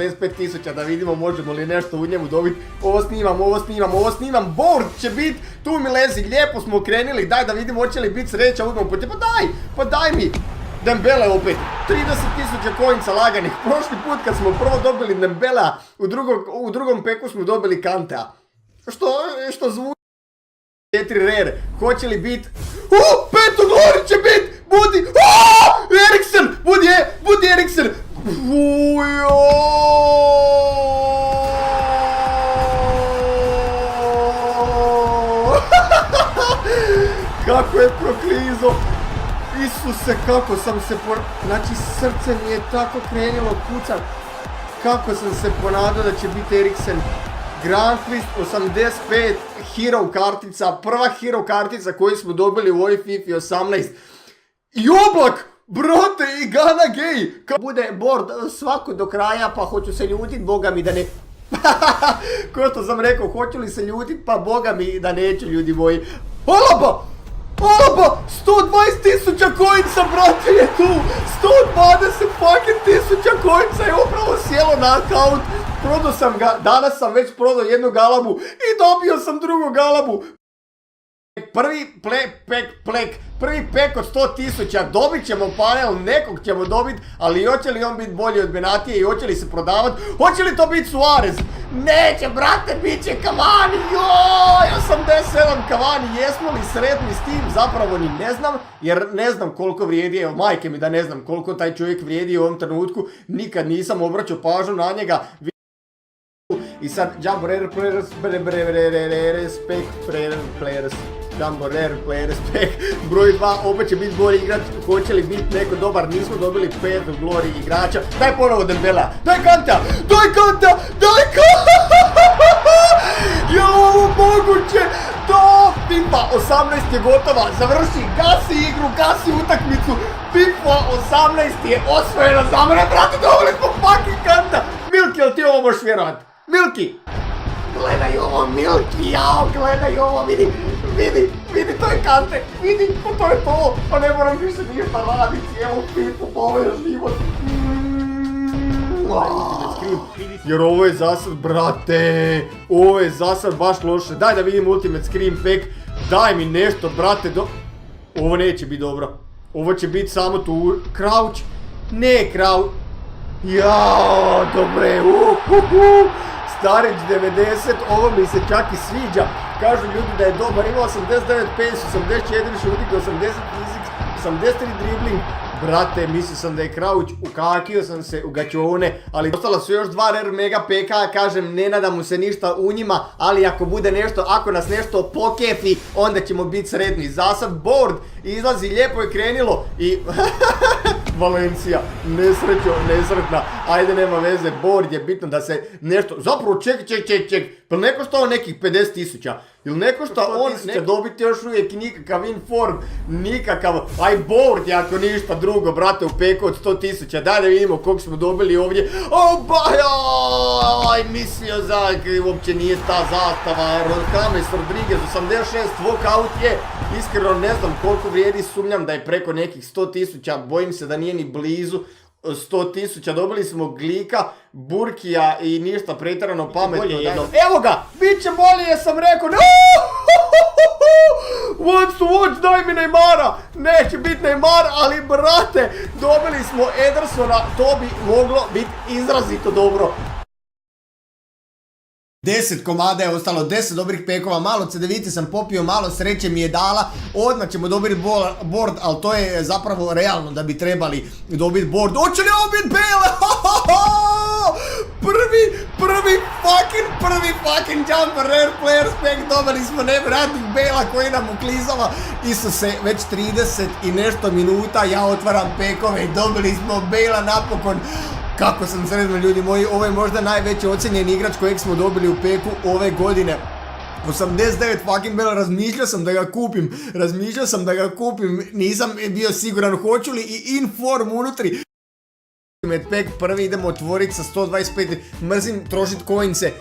45.000 da vidimo možemo li nešto u njemu dobiti. Ovo snimam, board će bit, tu mi lezi, lijepo smo krenili, daj da vidimo hoće li biti sreća, uzmemo pa daj mi. Dembele opet, 30.000 coinca laganih, prošli put kad smo prvo dobili Dembelea, u drugom peku smo dobili Kantea. Što zvuči 4 rare, hoće li bit, peto glory će bit, budi, Eriksen, budi Eriksen, kako je proklizo. Isuse, kako sam se znači srce mi je tako krenilo kucat. Kako sam se ponadao da će biti Eriksen. Granqvist 85 hero kartica, prva hero kartica koju smo dobili u ovoj FIFA 18. I Oblak, brate, i Gana Gay. Kad bude board svako do kraja, pa hoću se ljutit, boga mi da ne... Ko što sam rekao, hoću li se ljutit, pa boga mi da neću, ljudi moji. Alaba! 120.000 coinca, brate, je tu! 120.000 coinca je upravo sjelo na account. Prodao sam ga, danas sam već prodao jednu galabu i dobio sam drugu galabu. Prvi pek od 100.000, dobit ćemo panel, nekog ćemo dobit, ali hoće li on biti bolji od Benatije i hoće li se prodavat? Hoće li to biti Suarez? Neće, brate, bit će Cavani, joj, 87 Cavani, jesmo li sretni s tim? Zapravo ni ne znam, jer ne znam koliko vrijedi, evo majke mi da ne znam koliko taj čovjek vrijedi u ovom trenutku, nikad nisam obraćao pažnju na njega. I sad, Jumbo Rare Players, Jumbo Rare Players, broj 2, opet će biti bolji igrač, hoće li biti neko dobar, nismo dobili 5 glory igrača, daj ponovo Dembela, daj Kanta, je ovo moguće, FIFA 18 je gotova, završi, gasi igru, gasi utakmicu, FIFA 18 je osvojena za mene, brate, dobili smo fucking Kanta, Milky, jel ti ovo možeš vjerovat? Milky! Gledaj ovo, Milky, jao, gledaj ovo, vidi, to je Kante, vidi, to je to, pa ne moram više ništa raditi, evo FIFA, pa ovo je život. Jer ovo je zasad, brate, ovo je zasad baš loše, daj da vidim Ultimate Scream Pack, daj mi nešto, brate, ovo neće biti dobro, ovo će biti samo tu, Crouch, ne Crouch, jao, dobre, Starić 90, ovo mi se čak i sviđa. Kažu ljudi da je dobar, ima 89 pace, 84 shooting, 80 physics, 83 dribbling. Brate, mislio sam da je Crouch, ukakio sam se u gaćone, ali ostala su još 2 rare mega PK, kažem, ne nadam mu se ništa u njima, ali ako bude nešto, ako nas nešto pokefi, onda ćemo biti sretni. Zasad board izlazi, lijepo je krenilo i... Valencija, nesretna, ajde nema veze, board je bitno da se nešto, zapravo ček, pa ne košta on nekih 50.000, ili ne košta on će dobiti još uvijek nikakav inform, nikakav, aj board je ako ništa drugo, brate, u peku od 100.000, daj da vidimo koliko smo dobili ovdje, aj mislio uopće nije ta zastava, James Rodriguez 86, walkout je, iskreno ne znam koliko vrijedi, sumnjam da je preko nekih 100.000, bojim se da nije ni blizu 100.000, dobili smo Glika, Burkija i ništa pretjerano pametno. Evo ga, bit će bolje, sam rekao, wants to watch, daj mi Neymara, neće biti Neymar, ali brate, dobili smo Edersona, to bi moglo biti izrazito dobro. 10 komada je ostalo, 10 dobrih pekova, malo CDV-ti sam popio, malo sreće mi je dala, odmah ćemo dobiti board, ali to je zapravo realno da bi trebali dobiti board. Hoće li ovo biti Bale? Prvi fucking Jumbo Rare Players Pack, dobili smo nevjerojatnih Bale-a koji nam uklizava. Isuse, već 30 i nešto minuta, ja otvaram pekove i dobili smo Bale-a napokon. Kako sam sretan, ljudi moji, ovo je možda najveći ocjenjeni igrač kojeg smo dobili u peku ove godine. 89 fucking Bale, razmišljao sam da ga kupim, nisam bio siguran hoću li i inform unutri. Pack prvi idemo otvoriti sa 125, mrzim trošit coince,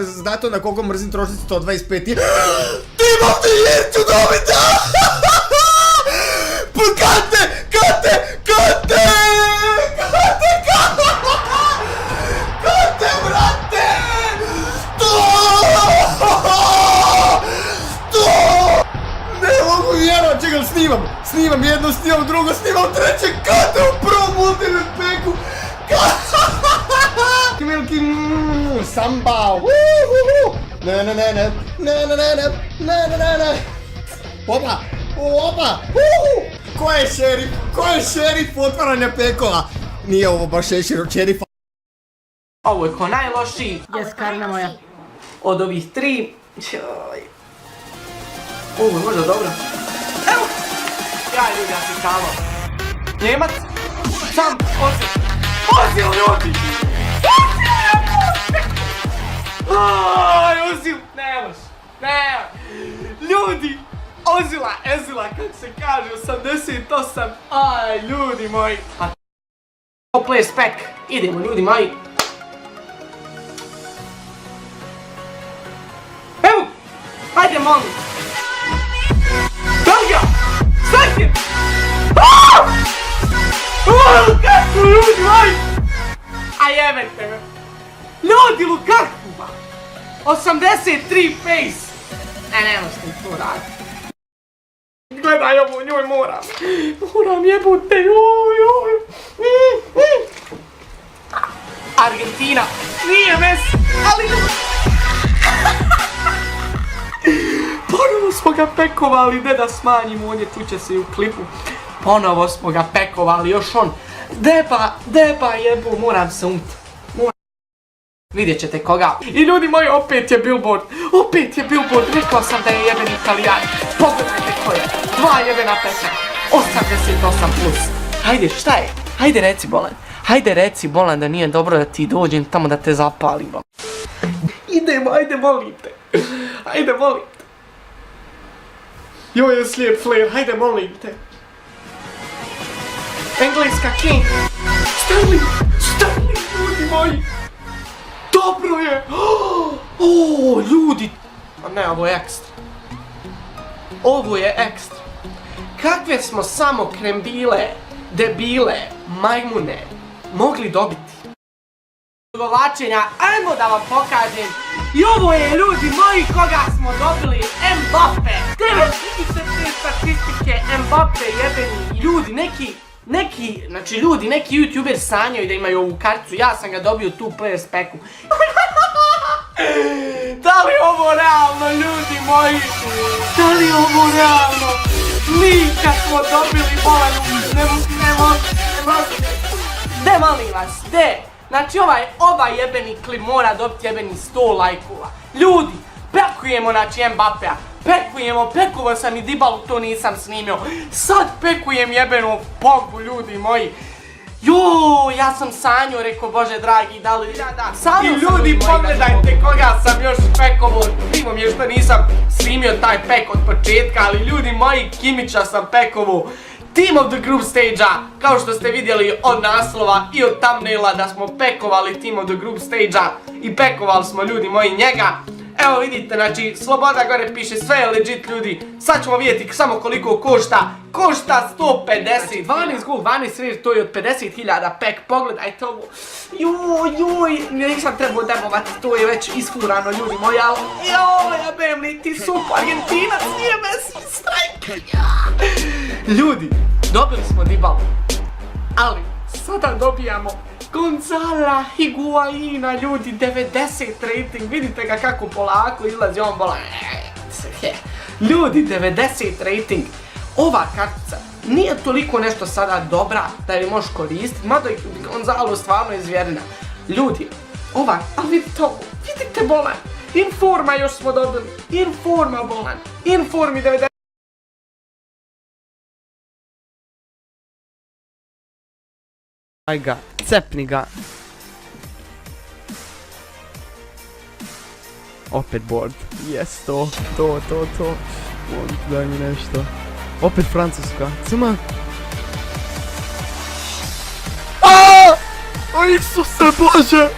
znate na koliko mrzim trošit 125. Team of the year ću dobiti! Kante! Snimam jedno, snimam drugo, snimam treće, kate u prvom Ultimate Packu! Milky samba! Ne. Opa! Ko je šerif? Ko je šerif otvaranja pekova? Nije ovo baš šerifa. Ovo je ko najlošiji. Jes, Karina moja. Od ovih 3. Ovo je možda dobro. Evo! Ja ljudi, ja si kamo. Njemac. Sam, Ozil ljudi! Ozil! Ne može. Ne. Ljudi! Ezila, kako se kaže, 88. Aj, ljudi moji. Player spec. Idemo, ljudi moji. Evo! Hajde, molim. Dalga! Stakir! Kako, ljudi moji! A jebete me. Ljudi, Lukaku! 83 pace. Ne možete to raditi. Gledaj ovo, njoj moram jebute, joj. Argentina, nije Messi, ali... Ponovo smo ga pekovali, ne da smanjimo, on je tu će se i u klipu. Ponovo smo ga pekovali, još on. Deba jebu, moram se umti. Vidjet ćete koga. I ljudi moji, opet je Billboard, rekao sam da je jebeni Italijan. Pogledajte ko je, 2 jebena peča, 88+. Hajde, šta je? Hajde reci Bolan da nije dobro da ti dođem tamo da te zapalim. Idemo, ajde molim te. Joj je slijep flair, hajde molim te. Engleska King. Sterling, ljudi moji. Dobro je! Ljudi! A ne, ovo je ekstra. Kakve smo samo krembile, debile, majmune mogli dobiti? Odugovlačenja, ajmo da vam pokažem. I ovo je, ljudi moji, koga smo dobili, Mbappe. Vidite te statistike, Mbappe jebeni. Ljudi, neki youtuber sanjaju da imaju ovu karticu, ja sam ga dobio tu player specu. Da li ovo realno, ljudi moji? Mi kad smo dobili Bolanu, de molim vas, de. Znači ovaj jebeni klip mora dobiti jebeni 100 lajkova. Ljudi, pekujemo Mbappea. Pekovao sam i Dybalu, to nisam snimio. Sad pekujem jebenu Pogbu, ljudi moji. Joj, ja sam sanjao, rekao Bože dragi, da li... I ljudi, pogledajte koga sam još pekovao. Krivo mi je što nisam snimio taj pek od početka, ali ljudi moji, Kimića sam pekovao. Team of the Group Stage-a, kao što ste vidjeli od naslova i od thumbnaila da smo pekovali Team of the Group Stage-a i pekovali smo, ljudi moji, njega. Evo vidite, znači, Sloboda gore piše, sve je legit, ljudi. Sad ćemo vidjeti samo koliko košta. Košta 150. 12 gol, 12 rir, to je od 50.000 pek. Pogledajte ovo. Joj, nisam trebao debovati, to je već isfurano, ljudi moji, ali... Joj, jebem li ti super Argentinac, nije Messi, strajk. Ljudi, dobili smo Dybalu, ali sada dobijamo Gonzala Higuaina, ljudi, 90 rating, vidite ga kako polako izlazi on bola. Ljudi, 90 rating. Ova kartica nije toliko nešto sada dobra da je možeš koristiti, mada je Gonzalo stvarno je zvjerina. Ljudi, ali vidite ovo, vidite Bolan, Informa još smo dobili, Informa Bolan, Informi 90. Aj ga, cepni ga. Opet board. Yes, to. Daj mi nešto. Opet Francuska. Cuma. Aaaa! O Isuse Bože!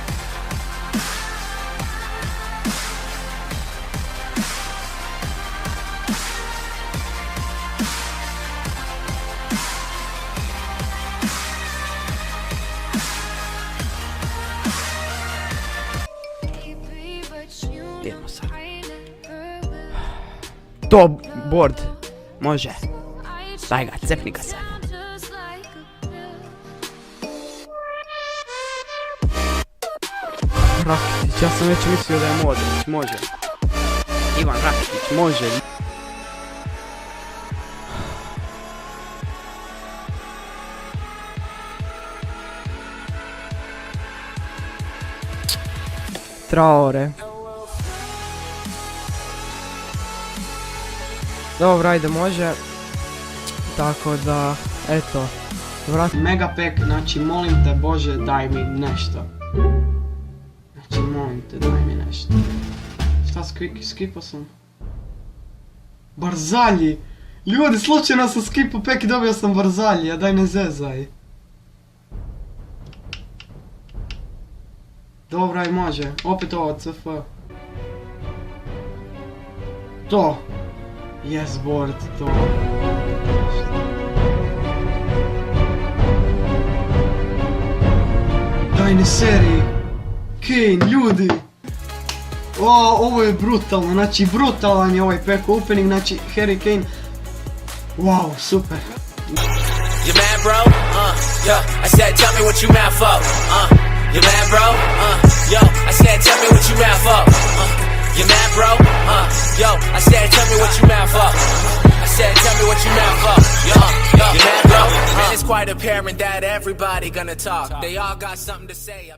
Idemo sad. To board. Može. Daj ga, cepni ga se. Rakitić, ja sam već mislio da je Modrić, može. Ivan Rakitić, može. Traore. Dobro, ajde, može. Tako da, eto. Megapek, znači molim te Bože daj mi nešto. Znači molim te daj mi nešto. Šta skipao sam? Barzalji! Ljudi, slučajno sam skipao pek i dobio sam Barzalji, a daj ne zezaj. Dobra i može, opet ovo CF. To! Yes board, to. Daj ne seriji! Kane, ljudi! Ovo je brutalno, znači brutalan je ovaj pack opening, znači Harry Kane. Wow, super. You mad, bro? Yo, I said, tell me what you mad for. You mad, bro? Yo, I said, tell me what you mad for. You mad, bro? Yo, I said, tell me what you mad for. I said, tell me what you mad for. Yo, you mad, bro? Man, it's quite apparent that everybody gonna talk. They all got something to say.